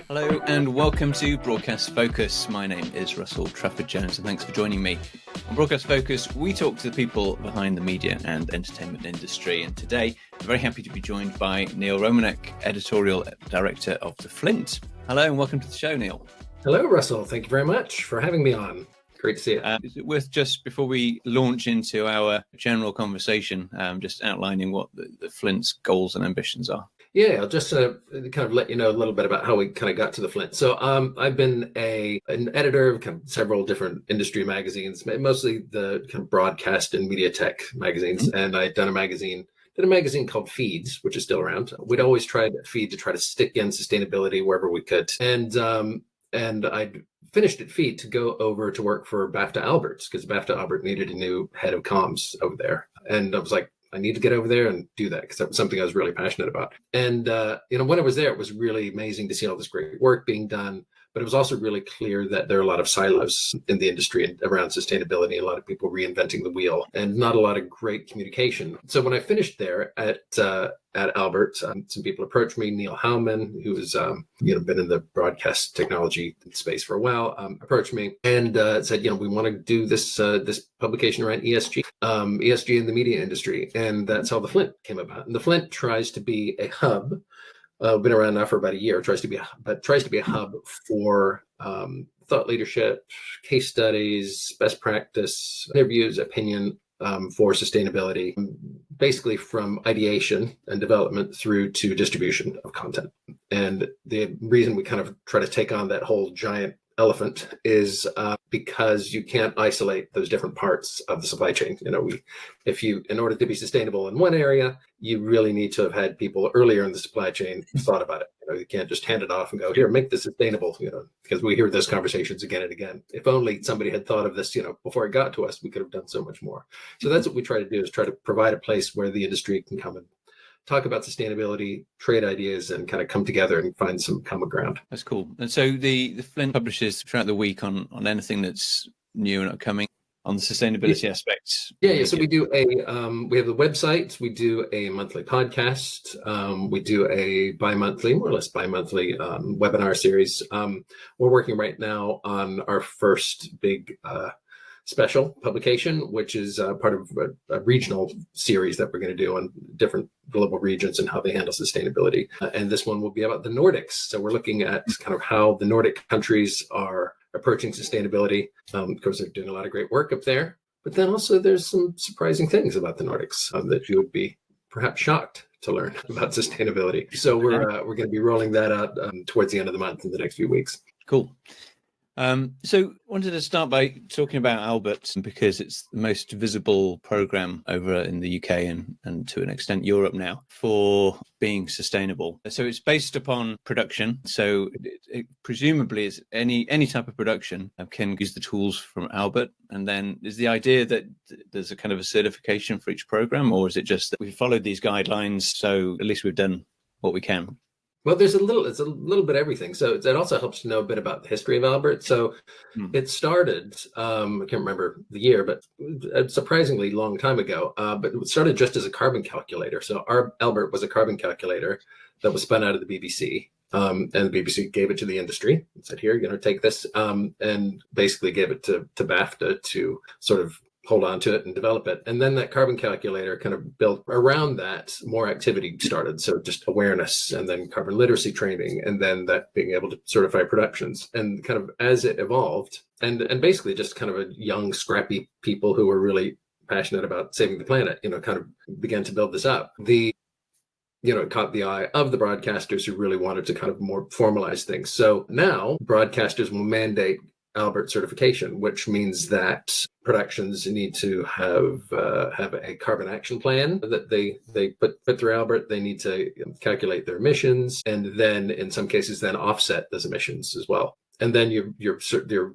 Hello and welcome to Broadcast Focus. My name is Russell Trafford-Jones and thanks for joining me. On Broadcast Focus, we talk to the people behind the media and entertainment industry. And today, I'm very happy to be joined by Neal Romanek, Editorial Director of the Flint. Hello and welcome to the show, Neal. Hello, Russell. Thank you very much for having me on. Great to see you. Is it worth, just before we launch into our general conversation, just outlining what the Flint's goals and ambitions are? Yeah, I'll just kind of let you know a little bit about how we kind of got to the Flint. So I've been an editor of kind of several different industry magazines, mostly the kind of broadcast and media tech magazines. Mm-hmm. And I'd done a magazine called Feeds, which is still around. We'd always tried at Feed to try to stick in sustainability wherever we could. And I'd finished at Feed to go over to work for BAFTA Alberts because BAFTA Albert needed a new head of comms over there. And I was like, I need to get over there and do that because that was something I was really passionate about. And, when I was there, it was really amazing to see all this great work being done. But it was also really clear that there are a lot of silos in the industry around sustainability, a lot of people reinventing the wheel and not a lot of great communication. So when I finished there at Albert, some people approached me. Neil Howman, who has been in the broadcast technology space for a while, approached me and said, we want to do this publication around ESG in the media industry. And that's how the Flint came about. And the Flint tries to be a hub. Been around now for about a year. Tries to be a hub for thought leadership, case studies, best practice, interviews, opinion for sustainability, basically from ideation and development through to distribution of content. And the reason we kind of try to take on that whole giant elephant is because you can't isolate those different parts of the supply chain. In order to be sustainable in one area, you really need to have had people earlier in the supply chain thought about it. You can't just hand it off and go, here, make this sustainable, because we hear those conversations again and again. If only somebody had thought of this, before it got to us, we could have done so much more. So that's what we try to do, is try to provide a place where the industry can come and talk about sustainability, trade ideas, and kind of come together and find some common ground. That's cool. And so the Flint publishes throughout the week on anything that's new and upcoming on the sustainability aspects. Yeah. So we do we have the website, we do a monthly podcast, we do a more or less bi-monthly webinar series. We're working right now on our first big special publication, which is part of a regional series that we're going to do on different global regions and how they handle sustainability. And this one will be about the Nordics. So we're looking at kind of how the Nordic countries are approaching sustainability. Of course, they're doing a lot of great work up there. But then also there's some surprising things about the Nordics that you would be perhaps shocked to learn about sustainability. So we're going to be rolling that out towards the end of the month in the next few weeks. Cool. So wanted to start by talking about Albert because it's the most visible program over in the UK and to an extent Europe now for being sustainable. So it's based upon production. So it presumably is any type of production can use the tools from Albert. And then is the idea that there's a kind of a certification for each program, or is it just that we've followed these guidelines, so at least we've done what we can? Well, it's a little bit of everything. So it also helps to know a bit about the history of Albert. So it started, I can't remember the year, but a surprisingly long time ago. But it started just as a carbon calculator. So our Albert was a carbon calculator that was spun out of the BBC. And the BBC gave it to the industry and said, here, take this, and basically gave it to BAFTA to sort of hold on to it and develop it. And then that carbon calculator kind of built around that, more activity started. So just awareness, and then carbon literacy training, and then that being able to certify productions. And kind of as it evolved, and basically just kind of a young, scrappy people who were really passionate about saving the planet, kind of began to build this up. It caught the eye of the broadcasters who really wanted to kind of more formalize things. So now broadcasters will mandate Albert certification, which means that productions need to have a carbon action plan that they put through Albert. They need to calculate their emissions, and then in some cases then offset those emissions as well. And then you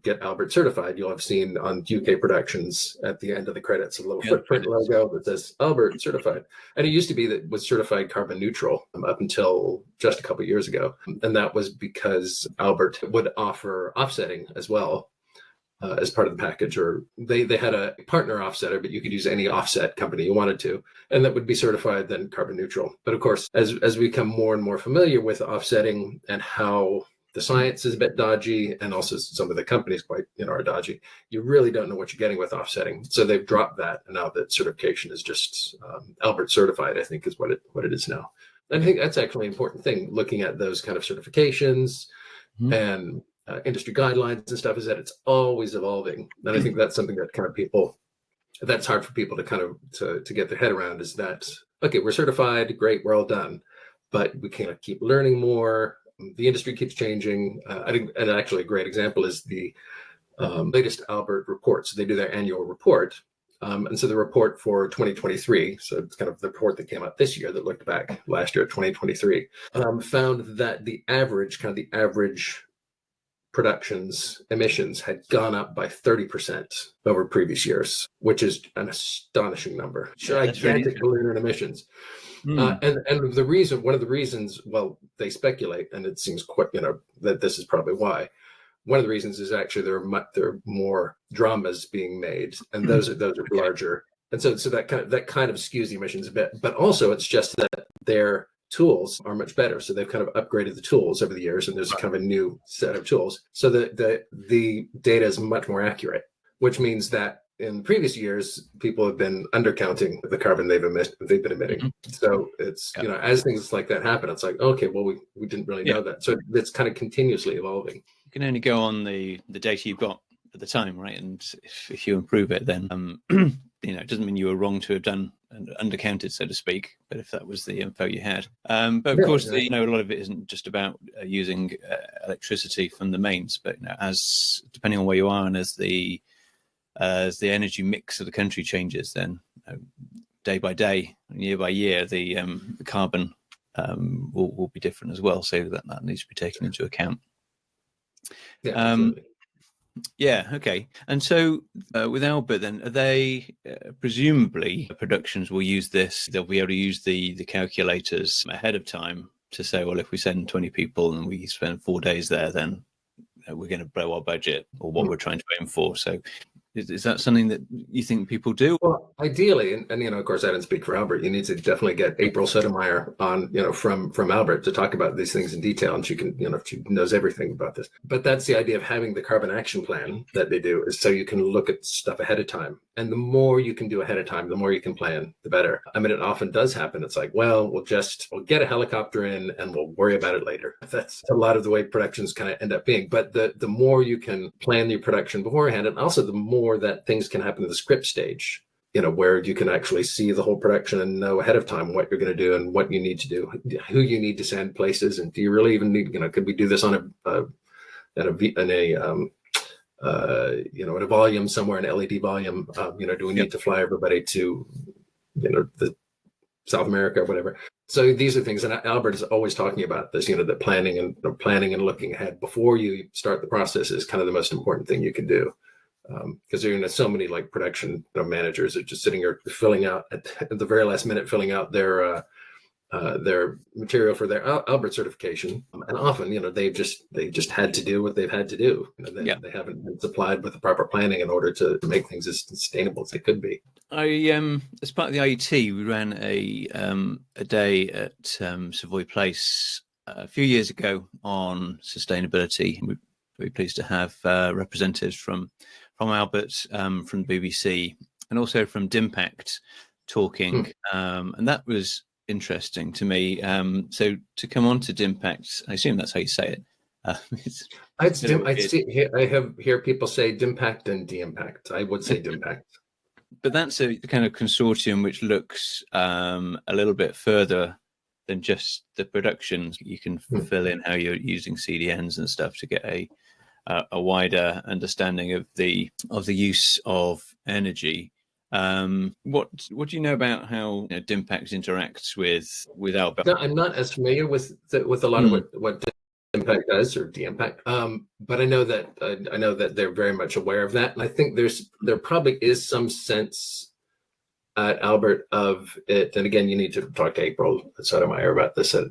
get Albert certified. You'll have seen on UK productions at the end of the credits a little footprint logo that says Albert certified. And it used to be that it was certified carbon neutral up until just a couple of years ago. And that was because Albert would offer offsetting as well as part of the package, or they had a partner offsetter, but you could use any offset company you wanted to, and that would be certified then carbon neutral. But of course, as we become more and more familiar with offsetting and how the science is a bit dodgy, and also some of the companies quite are dodgy, you really don't know what you're getting with offsetting. So they've dropped that, and now that certification is just Albert certified, I think is what it is now. And I think that's actually an important thing, looking at those kind of certifications and industry guidelines and stuff, is that it's always evolving. And I think that's something that kind of that's hard for people to kind of to get their head around, is that, okay, we're certified, great, we're all done, but we can't keep learning more. The industry keeps changing. I think, and actually a great example is the latest Albert report. So they do their annual report. And so the report for 2023, so it's kind of the report that came out this year that looked back last year at 2023, found that the average production's emissions had gone up by 30% over previous years, which is an astonishing number. Gigantic balloon in emissions. And one of the reasons, well, they speculate, and it seems quite, that this is probably why. One of the reasons is actually there are more dramas being made, and those are larger, and so that kind of skews the emissions a bit. But also, it's just that their tools are much better, so they've kind of upgraded the tools over the years, and there's kind of a new set of tools, so the data is much more accurate, which means that in previous years, people have been undercounting the carbon they've been emitting. So it's, as things like that happen, it's like, okay, well, we didn't really know that. So it's kind of continuously evolving. You can only go on the data you've got at the time, right? And if you improve it, then, it doesn't mean you were wrong to have done and undercounted, so to speak, but if that was the info you had. But of course, a lot of it isn't just about using electricity from the mains, but as depending on where you are and as the energy mix of the country changes, then day by day, year by year, the carbon will be different as well. So that needs to be taken into account. Yeah, okay. And so with Albert, then, are they presumably productions will use this? They'll be able to use the calculators ahead of time to say, well, if we send 20 people and we spend 4 days there, then we're going to blow our budget or what we're trying to aim for. So is that something that you think people do? Well, ideally, and of course, I didn't speak for Albert. You need to definitely get April Sotomayor on, from Albert to talk about these things in detail, and she can, she knows everything about this. But that's the idea of having the carbon action plan that they do, is so you can look at stuff ahead of time. And the more you can do ahead of time, the more you can plan, the better. I mean, it often does happen. It's like, well, we'll get a helicopter in and we'll worry about it later. That's a lot of the way productions kind of end up being. But the more you can plan your production beforehand, and also the more that things can happen in the script stage, where you can actually see the whole production and know ahead of time what you're going to do and what you need to do, who you need to send places, and do you really even need, could we do this on at a volume somewhere, an LED volume, do we need to fly everybody to, the South America or whatever? So these are things, and Albert is always talking about this, that planning and looking ahead before you start the process is kind of the most important thing you can do. Because there are so many like production managers are just sitting here filling out at the very last minute, filling out their material for their Albert certification, and often they just had to do what they've had to do. They haven't been supplied with the proper planning in order to make things as sustainable as they could be. As part of the IET, we ran a day at Savoy Place a few years ago on sustainability. We're very pleased to have representatives from Albert, from the BBC, and also from DIMPACT talking. And that was interesting to me. So to come on to DIMPACT, I assume that's how you say it. I hear people say DIMPACT and DIMPACT. I would say DIMPACT. But that's a kind of consortium which looks a little bit further than just the productions. You can fill in how you're using CDNs and stuff to get a wider understanding of the use of energy. What do you know about how DIMPACT interacts with Albert? No, I'm not as familiar with a lot of what DIMPACT does, or DIMPACT, but I know that they're very much aware of that, and I think there probably is some sense at Albert of it. And again, you need to talk to April Sotomayor about this at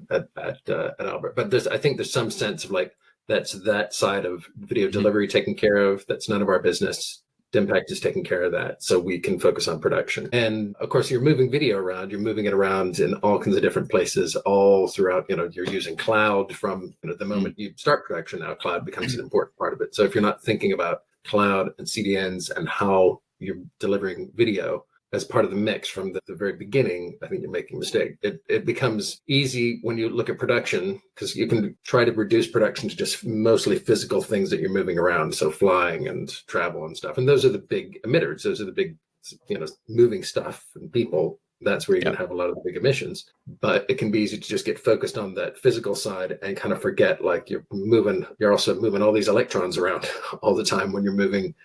Albert. But I think there's some sense of like, That's that side of video delivery taken care of. That's none of our business. DIMPACT is taking care of that, so we can focus on production. And of course, you're moving video around. You're moving it around in all kinds of different places, all throughout. You're using cloud from the moment you start production. Now, cloud becomes an important part of it. So if you're not thinking about cloud and CDNs and how you're delivering video as part of the mix from the very beginning, I think you're making a mistake. It becomes easy when you look at production, because you can try to reduce production to just mostly physical things that you're moving around. So flying and travel and stuff. And those are the big emitters. Those are the big, moving stuff and people. That's where you're going to have a lot of the big emissions. But it can be easy to just get focused on that physical side and kind of forget, like you're also moving all these electrons around all the time when you're moving,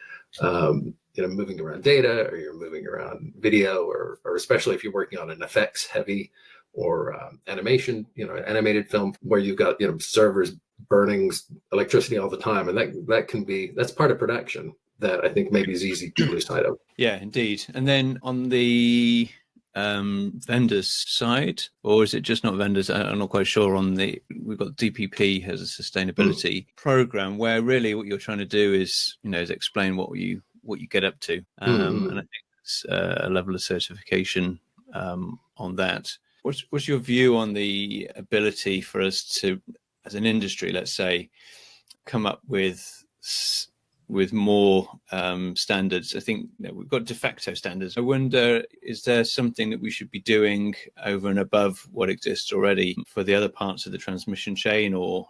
moving around data, or you're moving around video, or especially if you're working on an effects heavy or animation, animated film where you've got, servers burning electricity all the time. And that's part of production that I think maybe is easy to lose sight of. Yeah, indeed. And then on the vendors side, or is it just not vendors? I'm not quite sure. We've got DPP as a sustainability program, where really what you're trying to do is explain what you get up to, and I think it's a level of certification on that. What's your view on the ability for us to, as an industry, let's say, come up with more standards? I think we've got de facto standards. I wonder, is there something that we should be doing over and above what exists already for the other parts of the transmission chain, or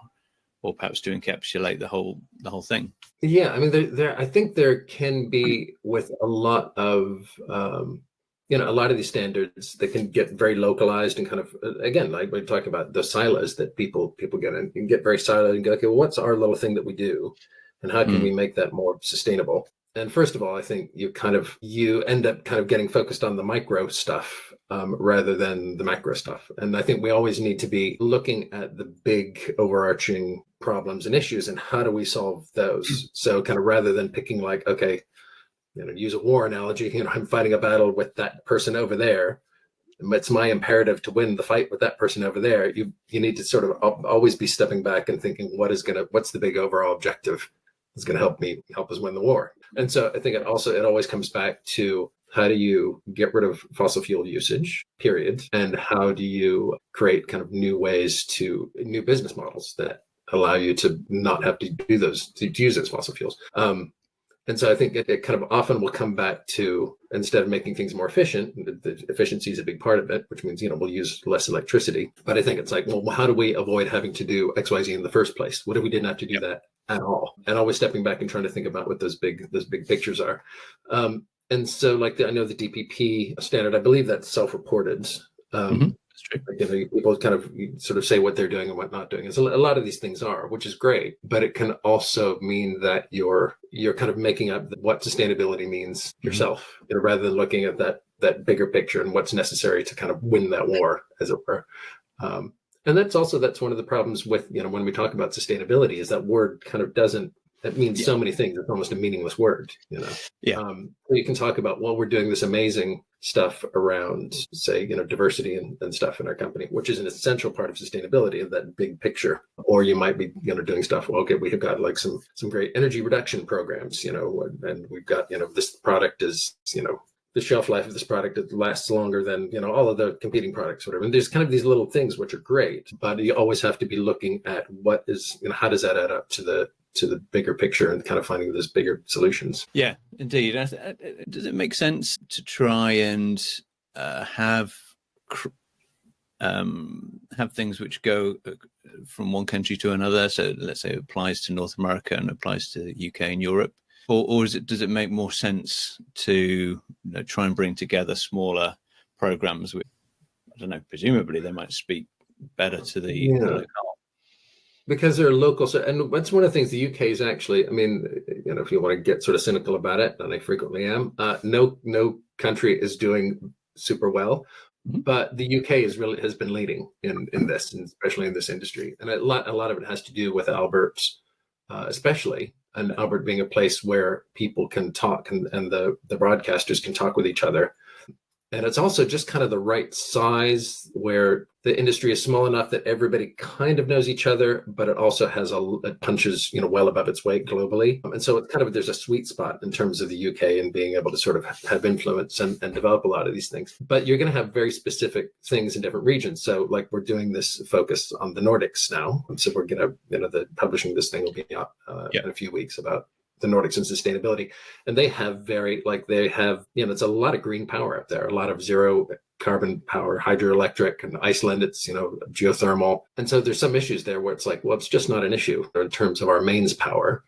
perhaps to encapsulate the whole thing? Yeah, I mean, I think there can be, with a lot of a lot of these standards, they can get very localized and kind of, again, like we talk about the silos that people get in. You can get very siloed and go, okay, well, what's our little thing that we do, and how can we make that more sustainable? And first of all, I think you end up kind of getting focused on the micro stuff rather than the macro stuff. And I think we always need to be looking at the big overarching problems and issues, and how do we solve those? So kind of rather than picking like, okay, use a war analogy, I'm fighting a battle with that person over there. It's my imperative to win the fight with that person over there. You need to sort of always be stepping back and thinking, what's the big overall objective that's going to help us win the war? And so I think it always comes back to, how do you get rid of fossil fuel usage, period? And how do you create kind of new new business models that allow you to not have to do to use those fossil fuels? And so I think it kind of often will come back to, instead of making things more efficient, the efficiency is a big part of it, which means, we'll use less electricity. But I think it's like, well, how do we avoid having to do XYZ in the first place? What if we didn't have to do that at all? And always stepping back and trying to think about what those big pictures are. And so I know the DPP standard, I believe that's self-reported. That's true. People kind of sort of say what they're doing and what not doing. And so a lot of these things are, which is great, but it can also mean that you're kind of making up what sustainability means yourself, rather than looking at that bigger picture and what's necessary to kind of win that war, as it were. And that's one of the problems with, when we talk about sustainability, is that word kind of that means so many things. It's almost a meaningless word, you can talk about, well, we're doing this amazing stuff around, say, diversity and stuff in our company, which is an essential part of sustainability, of that big picture. Or you might be, doing stuff, well, okay, we have got like some great energy reduction programs, and we've got, this product is, the shelf life of this product, it lasts longer than, all of the competing products, whatever. And there's kind of these little things which are great, but you always have to be looking at what is, how does that add up to the bigger picture, and kind of finding those bigger solutions. Yeah, indeed. Does it make sense to try and have things which go from one country to another? So let's say it applies to North America and applies to the UK and Europe, or does it make more sense to try and bring together smaller programs? Which, I don't know, presumably they might speak better to the locale. Because they're local. So, and that's one of the things the UK is actually, I mean, if you want to get sort of cynical about it, and I frequently am, no country is doing super well, but the UK has been leading in this, and especially in this industry. And a lot of it has to do with Albert, especially, and Albert being a place where people can talk, and the broadcasters can talk with each other. And it's also just kind of the right size where the industry is small enough that everybody kind of knows each other, but it also has it punches, well above its weight globally. And so it's kind of, there's a sweet spot in terms of the UK and being able to sort of have influence and develop a lot of these things. But you're going to have very specific things in different regions. So like we're doing this focus on the Nordics now. So we're going to, publishing this thing will be out in a few weeks about the Nordics and sustainability. And they have it's a lot of green power up there, a lot of zero carbon power, hydroelectric, and Iceland, it's, geothermal. And so there's some issues there where it's like, well, it's just not an issue in terms of our mains power.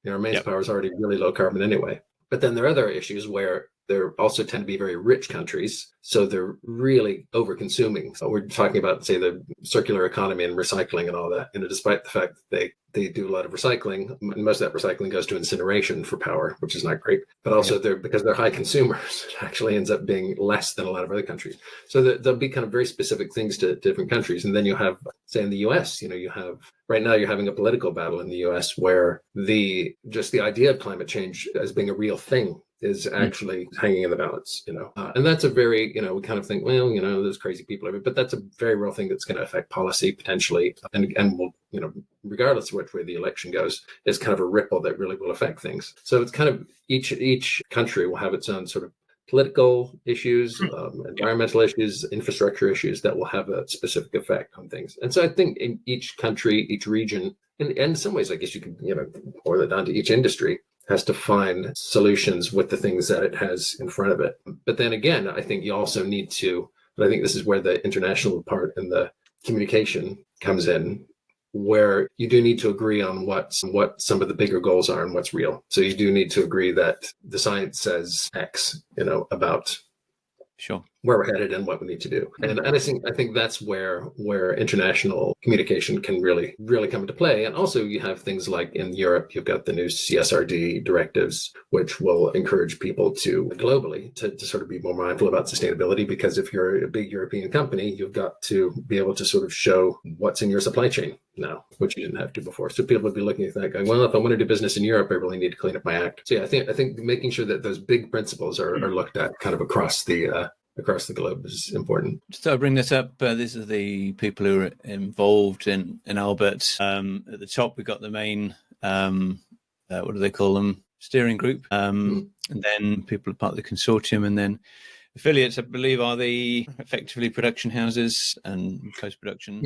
Our mains power is already really low carbon anyway. But then there are other issues where there also tend to be very rich countries, so they're really over-consuming. So we're talking about, say, the circular economy and recycling and all that. Despite the fact that they do a lot of recycling, and most of that recycling goes to incineration for power, which is not great. But also because they're high consumers, it actually ends up being less than a lot of other countries. So there'll be kind of very specific things to different countries. And then you have, say, in the US, right now you're having a political battle in the US where the idea of climate change as being a real thing is actually hanging in the balance, and that's a very, we kind of think, well, there's crazy people over, but that's a very real thing that's going to affect policy potentially, and will, regardless of which way the election goes, is kind of a ripple that really will affect things. So it's kind of each country will have its own sort of political issues, environmental issues, infrastructure issues that will have a specific effect on things. And so I think in each country, each region, and in some ways, I guess you can, boil it down to each industry, has to find solutions with the things that it has in front of it. But then again, I think you also need to, but I think this is where the international part and the communication comes in, where you do need to agree on what some of the bigger goals are and what's real. So you do need to agree that the science says X, about where we're headed and what we need to do. And I think that's where international communication can really, really come into play. And also you have things like in Europe, you've got the new CSRD directives, which will encourage people to globally to sort of be more mindful about sustainability, because if you're a big European company, you've got to be able to sort of show what's in your supply chain now, which you didn't have to before. So people would be looking at that going, well, if I want to do business in Europe, I really need to clean up my act. So yeah, I think making sure that those big principles are looked at kind of across the globe is important. So I bring this up. These are the people who are involved in Albert. At the top, we've got the main, what do they call them? Steering group. And then people are part of the consortium. And then affiliates, I believe, are the effectively production houses and post-production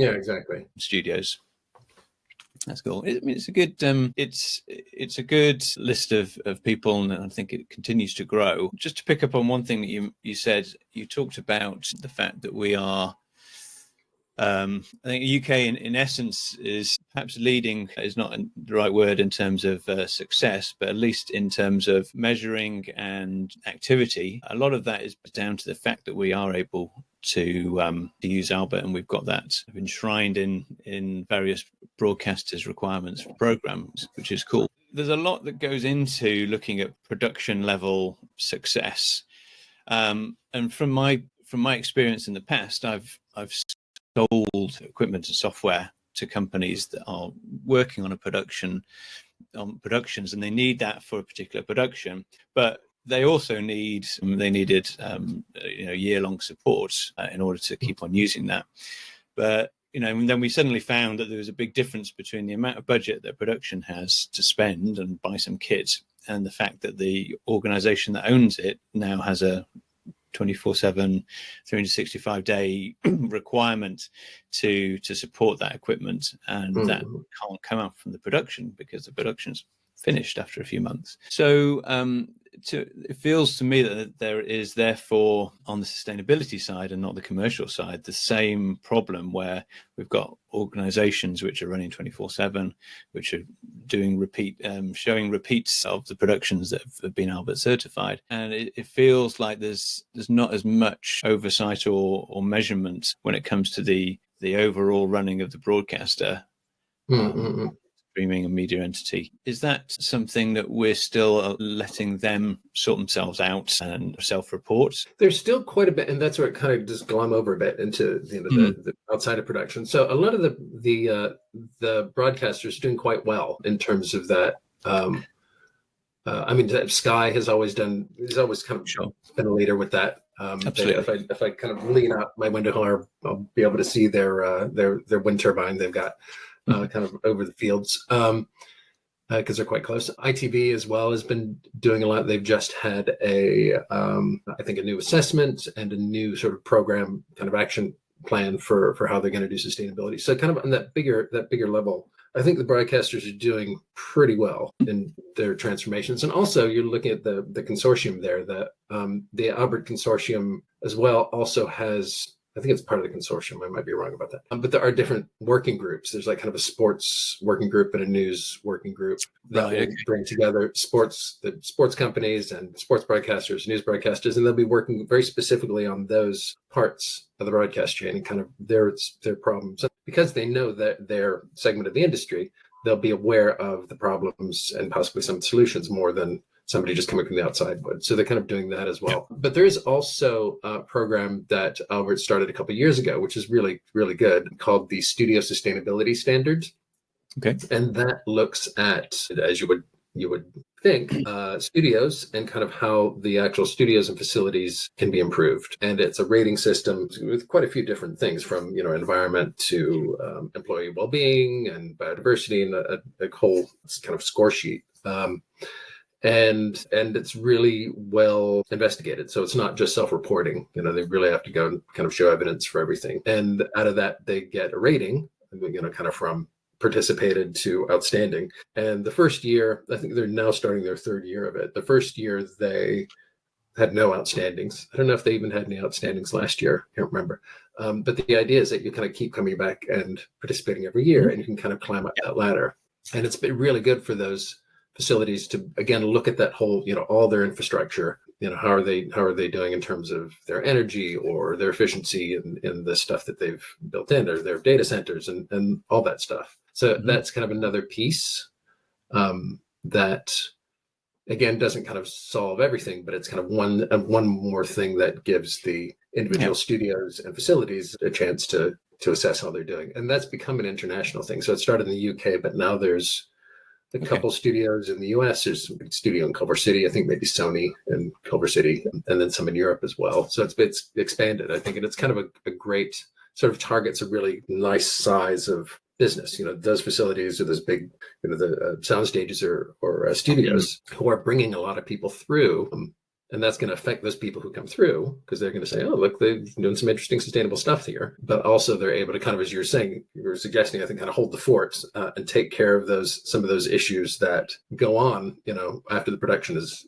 studios. That's cool. I mean, it's a good it's a good list of people, and I think it continues to grow. Just to pick up on one thing that you said, you talked about the fact that we are, I think the UK in essence is perhaps leading, is not the right word in terms of success, but at least in terms of measuring and activity. A lot of that is down to the fact that we are able to use Albert, and we've got that enshrined in various broadcasters' requirements for programs, which is cool. There's a lot that goes into looking at production level success, and from my experience in the past, I've sold equipment and software to companies that are working on productions, and they need that for a particular production, but they also needed year-long support in order to keep on using that. But and then we suddenly found that there was a big difference between the amount of budget that production has to spend and buy some kit, and the fact that the organization that owns it now has a 24/7, 365-day requirement to support that equipment, and that can't come up from the production because the production's finished after a few months. So it feels to me that there is therefore on the sustainability side and not the commercial side the same problem, where we've got organizations which are running 24/7, which are doing showing repeats of the productions that have been Albert certified, and it feels like there's not as much oversight or measurement when it comes to the overall running of the broadcaster. Streaming and media entity. Is that something that we're still letting them sort themselves out and self-report? There's still quite a bit, and that's where it kind of just glom over a bit into the outside of production. So a lot of the broadcasters are doing quite well in terms of that. I mean, Sky has always kind of been a leader with that. Absolutely. If I kind of lean out my window, I'll be able to see their wind turbine they've got kind of over the fields. Because they're quite close. ITV as well has been doing a lot. They've just had I think a new assessment and a new sort of program kind of action plan for how they're going to do sustainability. So kind of on that bigger level, I think the broadcasters are doing pretty well in their transformations. And also you're looking at the consortium there, the Albert consortium as well also has, I think it's part of the consortium. I might be wrong about that. But there are different working groups. There's like kind of a sports working group and a news working group that will bring together the sports companies and sports broadcasters, news broadcasters, and they'll be working very specifically on those parts of the broadcast chain and kind of their problems. Because they know that their segment of the industry, they'll be aware of the problems and possibly some solutions more than somebody just coming from the outside would. So they're kind of doing that as well. But there is also a program that Albert started a couple of years ago, which is really, really good, called the Studio Sustainability Standards. Okay. And that looks at, as you would think, studios and kind of how the actual studios and facilities can be improved. And it's a rating system with quite a few different things, from environment to employee well-being and biodiversity, and a whole kind of score sheet. And it's really well investigated. So it's not just self-reporting. They really have to go and kind of show evidence for everything. And out of that, they get a rating, kind of from participated to outstanding. And the first year, I think they're now starting their third year of it. The first year they had no outstandings. I don't know if they even had any outstandings last year. I can't remember. But the idea is that you kind of keep coming back and participating every year, and you can kind of climb up that ladder. And it's been really good for those facilities to, again, look at that whole, all their infrastructure, how are they doing in terms of their energy or their efficiency in the stuff that they've built in, or their data centers and all that stuff. So that's kind of another piece that, again, doesn't kind of solve everything, but it's kind of one more thing that gives the individual studios and facilities a chance to assess how they're doing. And that's become an international thing. So it started in the UK, but now there's a couple studios in the US. There's a big studio in Culver City, I think maybe Sony in Culver City, and then some in Europe as well. So it's expanded, I think, and it's kind of a great sort of targets a really nice size of business. Those facilities, or those big, the sound stages or studios who are bringing a lot of people through. And that's going to affect those people who come through, because they're going to say, oh, look, they're doing some interesting sustainable stuff here. But also they're able to kind of, as you were suggesting, I think, kind of hold the fort and take care of some of those issues that go on, after the production has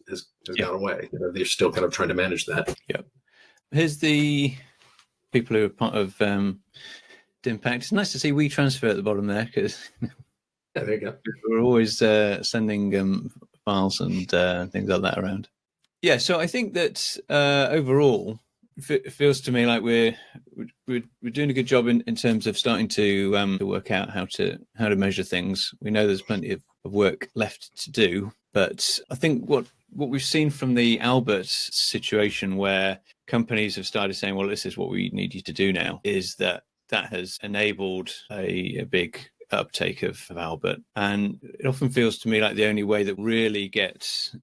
gone away. They're still kind of trying to manage that. Yeah. Here's the people who are part of DIMPACT. It's nice to see WeTransfer at the bottom there, because there you go. We're always sending files and things like that around. Yeah, so I think that overall, it feels to me like we're doing a good job in terms of starting to work out how to measure things. We know there's plenty of work left to do, but I think what we've seen from the Albert situation, where companies have started saying, well, this is what we need you to do now, is that has enabled a big uptake of Albert. And it often feels to me like the only way that really gets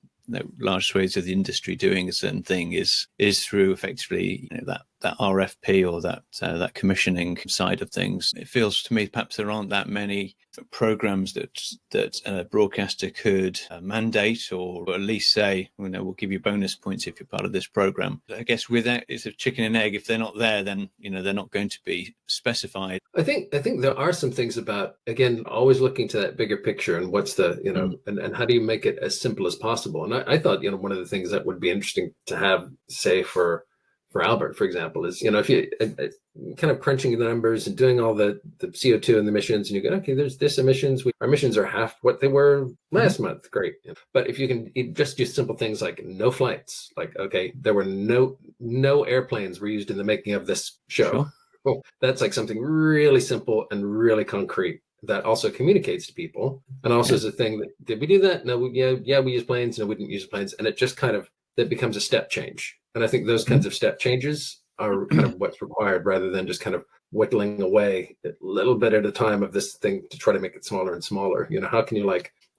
large swathes of the industry doing a certain thing is through effectively that RFP or that commissioning side of things. It feels to me perhaps there aren't that many programs that a broadcaster could mandate, or at least say, we'll give you bonus points if you're part of this program. I guess with that, it's a chicken and egg. If they're not there, then they're not going to be specified. I think there are some things about, again, always looking to that bigger picture and what's the and how do you make it as simple as possible. And I thought one of the things that would be interesting to have, say, for Albert, for example, is, if you kind of crunching the numbers and doing all the CO2 and the emissions, and you go, okay, there's this emissions. Our emissions are half what they were last month. Great. But if you can just do simple things like no flights, like, okay, there were no airplanes were used in the making of this show. Sure. Well, that's like something really simple and really concrete that also communicates to people. And also is a thing that, did we do that? No, we use planes. No, we didn't use planes. And it just kind of, that becomes a step change. And I think those kinds of step changes are kind of what's required, rather than just kind of whittling away a little bit at a time of this thing to try to make it smaller and smaller. How can you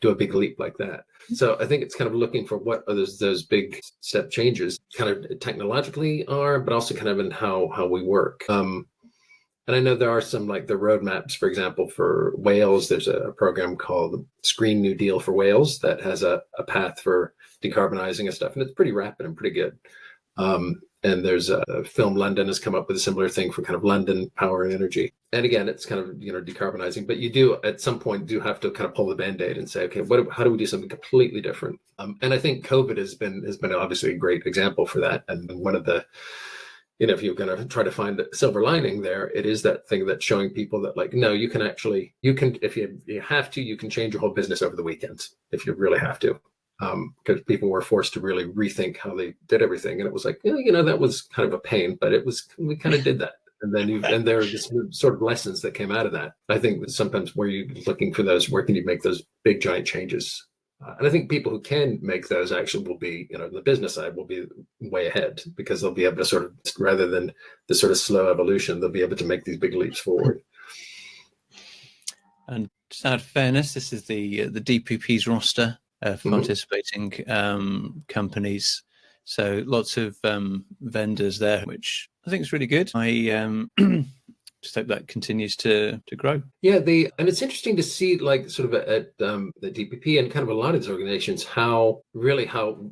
do a big leap like that. So I think it's kind of looking for what are those big step changes kind of technologically are, but also kind of in how we work. And I know there are some, like the roadmaps, for example, for Wales. There's a program called Screen New Deal for Wales that has a path for decarbonizing and stuff. And it's pretty rapid and pretty good. And there's Film London has come up with a similar thing for kind of London power and energy. And again, it's kind of, decarbonizing, but you do at some point do have to kind of pull the Band-Aid and say, okay, how do we do something completely different? And I think COVID has been obviously a great example for that. And one of the, if you're going to try to find the silver lining there, it is that thing that's showing people that, like, no, you can, if you have to, you can change your whole business over the weekends if you really have to. Because people were forced to really rethink how they did everything. And it was like, that was kind of a pain, but we kind of did that. And then and there are just sort of lessons that came out of that. I think sometimes where you're looking for those, where can you make those big giant changes? And I think people who can make those actually will be, the business side will be way ahead, because they'll be able to sort of, rather than the sort of slow evolution, they'll be able to make these big leaps forward. And just out of fairness, this is the DPP's roster of participating companies. So lots of vendors there, which I think is really good. I just hope that continues to grow. Yeah, and it's interesting to see, like, sort of at the DPP and kind of a lot of these organizations, how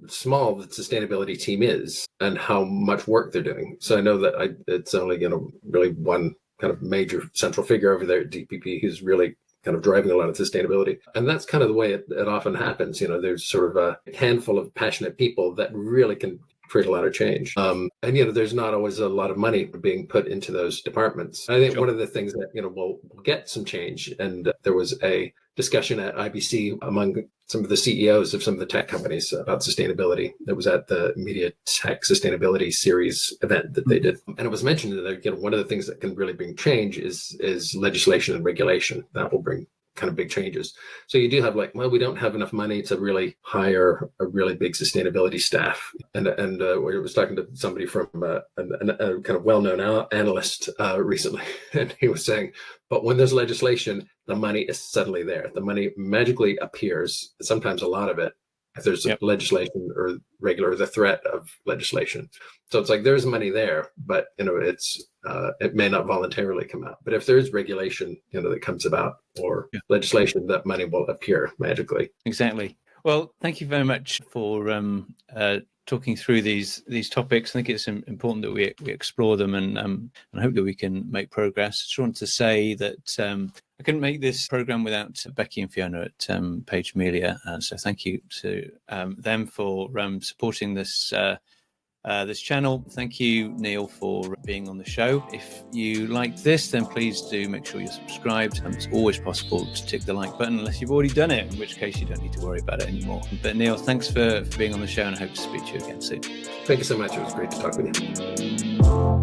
small the sustainability team is and how much work they're doing. So I know that it's only, really one kind of major central figure over there at DPP who's really kind of driving a lot of sustainability. And that's kind of the way it often happens. There's sort of a handful of passionate people that really can create a lot of change. And, there's not always a lot of money being put into those departments. I think one of the things that, will get some change, and there was a discussion at IBC among some of the CEOs of some of the tech companies about sustainability. That was at the Media Tech Sustainability Series event that they did. And it was mentioned that, one of the things that can really bring change is legislation and regulation. That will bring kind of big changes. So you do have, like, we don't have enough money to really hire a really big sustainability staff. And we was talking to somebody from a kind of well-known analyst recently, and he was saying, but when there's legislation, the money is suddenly there. The money magically appears, sometimes a lot of it, if there's legislation or the threat of legislation. So it's like there's money there, but it may not voluntarily come out. But if there is regulation, that comes about, or legislation, that money will appear magically. Exactly. Well, thank you very much for talking through these topics. I think it's important that we explore them, and hope that we can make progress. Just wanted to say that I couldn't make this program without Becky and Fiona at Page Media, so thank you to them for supporting this channel. Thank you, Neal, for being on the show. If you liked this, then please do make sure you're subscribed. It's always possible to tick the like button unless you've already done it, in which case you don't need to worry about it anymore. But Neal, thanks for being on the show, and I hope to speak to you again soon. Thank you so much. It was great to talk with you.